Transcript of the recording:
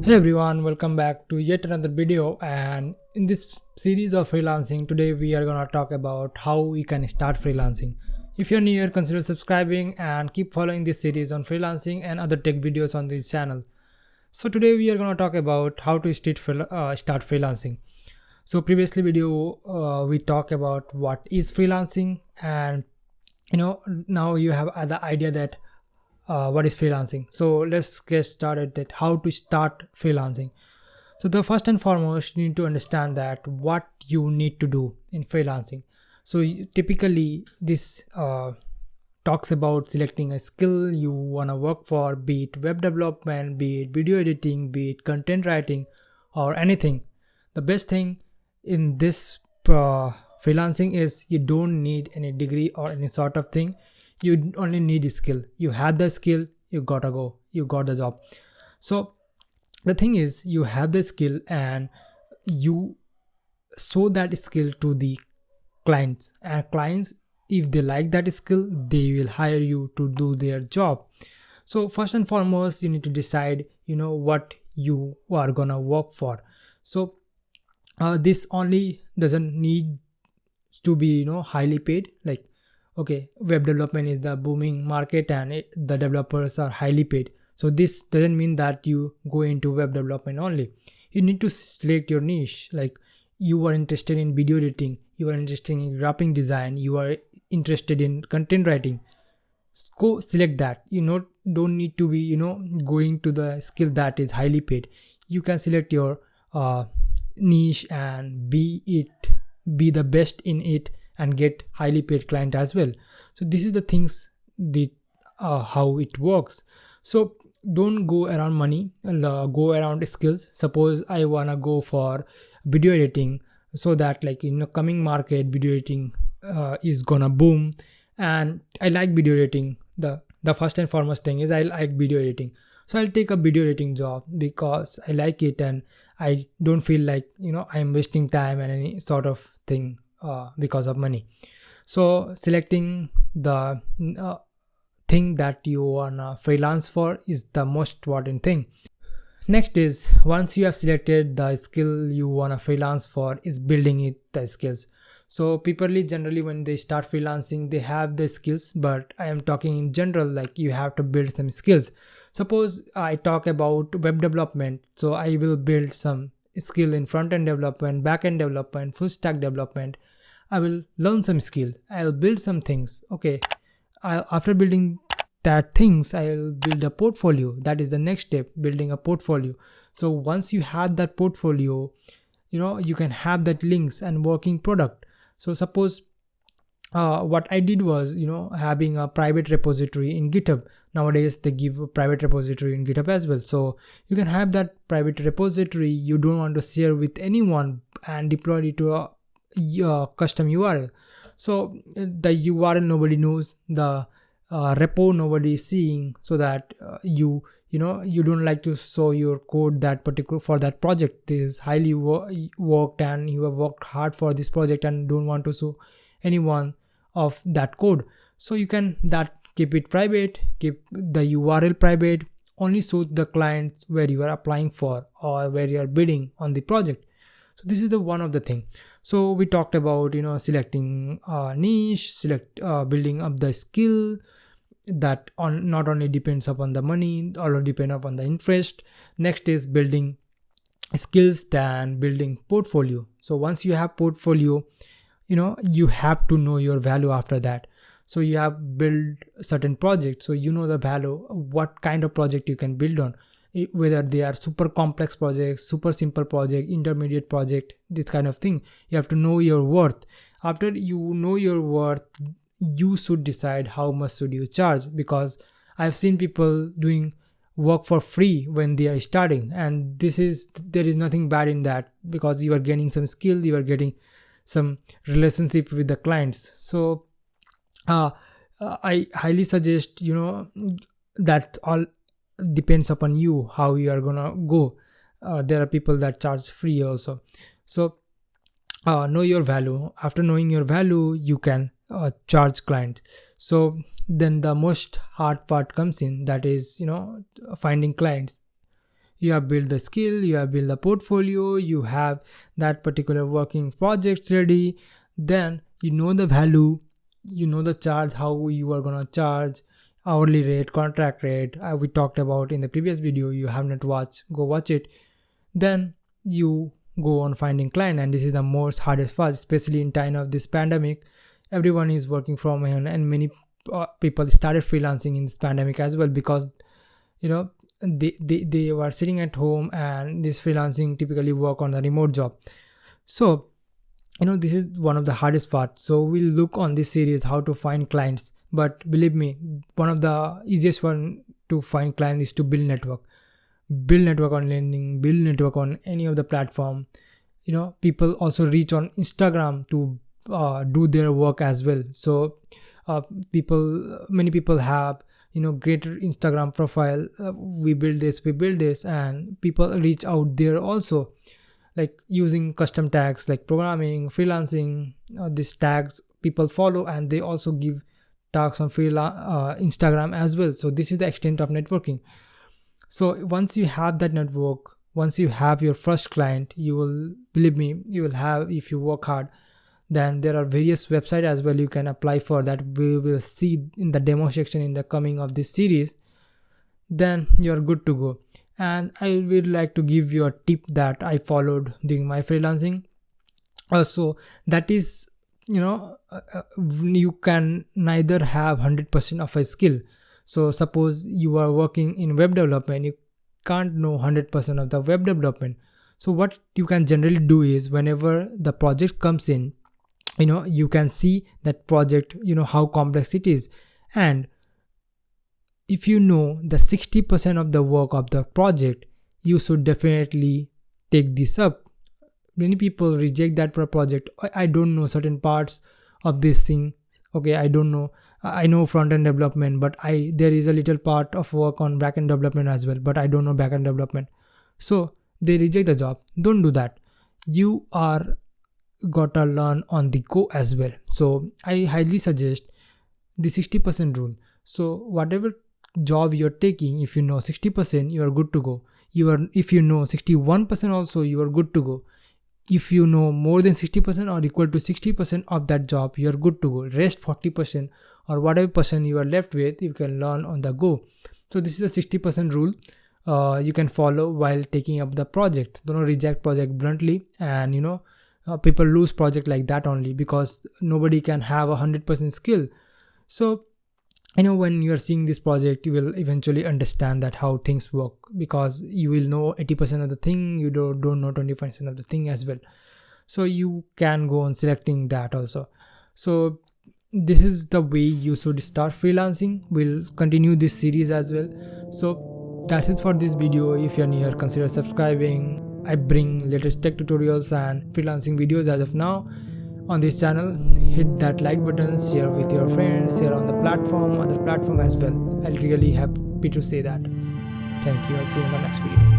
Hey everyone, welcome back to yet another video. And in this series of freelancing, today we are gonna talk about how we can start freelancing. If you're new here, consider subscribing and keep following this series on freelancing and other tech videos on this channel. So today we are gonna talk about how to start freelancing. So previously video we talked about what is freelancing, and now you have the idea that what is freelancing. So let's get started that how to start freelancing. So the first and foremost, you need to understand that what you need to do in freelancing. So typically this talks about selecting a skill you want to work for, be it web development, be it video editing, be it content writing, or anything. The best thing in this freelancing is you don't need any degree or any sort of thing. You only need a skill. You have the skill, you gotta go, you got the job. So the thing is, you have the skill and you show that skill to the clients, and clients, if they like that skill, they will hire you to do their job. So first and foremost, you need to decide what you are gonna work for. So this only doesn't need to be highly paid. Like, okay, web development is the booming market and the developers are highly paid. So this doesn't mean that you go into web development only. You need to select your niche. Like, you are interested in video editing, you are interested in graphic design, you are interested in content writing. Go select that. Don't need to be going to the skill that is highly paid. You can select your niche and be the best in it and get highly paid client as well. So this is the things that how it works. So don't go around money, go around skills. Suppose I wanna go for video editing, so that like in the coming market video editing is gonna boom, and I like video editing. The first and foremost thing is I like video editing, so I'll take a video editing job because I like it and I don't feel like I'm wasting time and any sort of thing because of money. So selecting the thing that you wanna freelance for is the most important thing. Next is, once you have selected the skill you wanna freelance for, is building the skills. So people generally when they start freelancing, they have the skills, but I am talking in general, like you have to build some skills. Suppose I talk about web development, so I will build some skill in front-end development, back-end development, full stack development. I will learn some skill, I'll build some things. Okay, after building that things, I'll build a portfolio. That is the next step, building a portfolio. So once you have that portfolio, you can have that links and working product. So suppose what I did was having a private repository in GitHub. Nowadays they give a private repository in GitHub as well, so you can have that private repository you don't want to share with anyone and deploy it to a custom URL. So the URL nobody knows, the repo nobody is seeing, so that you don't like to show your code that particular for that project. This is highly worked and you have worked hard for this project and don't want to show anyone of that code. So you can keep it private, keep the URL private, only show the clients where you are applying for or where you are bidding on the project. So this is the one of the thing. So we talked about selecting niche, building up the skill that not only depends upon the money, also depend upon the interest. Next is building skills, then building portfolio. So once you have portfolio, you have to know your value after that. So you have built certain projects, so the value, what kind of project you can build on, whether they are super complex projects, super simple project, intermediate project, this kind of thing. You have to know your worth. After you know your worth, you should decide how much should you charge, because I've seen people doing work for free when they are starting, and there is nothing bad in that, because you are gaining some skill, you are getting some relationship with the clients. So I highly suggest that all depends upon you how you are gonna go. There are people that charge free also. So know your value. After knowing your value, you can charge client. So then the most hard part comes in, that is finding clients. You have built the skill, you have built the portfolio, you have that particular working projects ready, then you know the value, you know the charge, how you are gonna charge, hourly rate, contract rate, we talked about in the previous video. You have not watched, go watch it. Then you go on finding client, and this is the most hardest part, especially in time of this pandemic. Everyone is working from home, and many people started freelancing in this pandemic as well, because they were sitting at home, and this freelancing typically work on a remote job. So this is one of the hardest parts. So we'll look on this series how to find clients, but believe me, one of the easiest one to find client is to build network on LinkedIn, build network on any of the platform. People also reach on Instagram to do their work as well. So many people have greater Instagram profile. We build this, and people reach out there also, like using custom tags like programming, freelancing. These tags people follow, and they also give tags on Instagram as well. So this is the extent of networking. So once you have that network, once you have your first client, you will, believe me, you will have, if you work hard, then there are various websites as well you can apply for, that we will see in the demo section in the coming of this series. Then you're good to go. And I would like to give you a tip that I followed during my freelancing. Also, that is, you can neither have 100% of a skill. So suppose you are working in web development, you can't know 100% of the web development. So what you can generally do is, whenever the project comes in, you can see that project, how complex it is. And if you know the 60% of the work of the project, you should definitely take this up. Many people reject that project. I don't know certain parts of this thing. Okay, I don't know. I know front-end development, but there is a little part of work on back-end development as well, but I don't know back-end development. So they reject the job. Don't do that. You are gotta learn on the go as well. So I highly suggest the 60% rule. So whatever job you're taking, if you know 60%, you are good to go. If you know 61% also, you are good to go. If you know more than 60% or equal to 60% of that job, you are good to go. Rest 40% or whatever percent you are left with, you can learn on the go. So this is a 60% rule you can follow while taking up the project. Don't reject project bluntly, and people lose project like that only because nobody can have 100% skill. So when you are seeing this project, you will eventually understand that how things work, because you will know 80% of the thing, you don't know 20% of the thing as well. So you can go on selecting that also. So this is the way you should start freelancing. We'll continue this series as well. So that's it for this video. If you're new, consider subscribing. I bring latest tech tutorials and freelancing videos as of now on this channel. Hit that like button, share with your friends, share on the other platform as well. I'll really happy to say that. Thank you. I'll see you in the next video.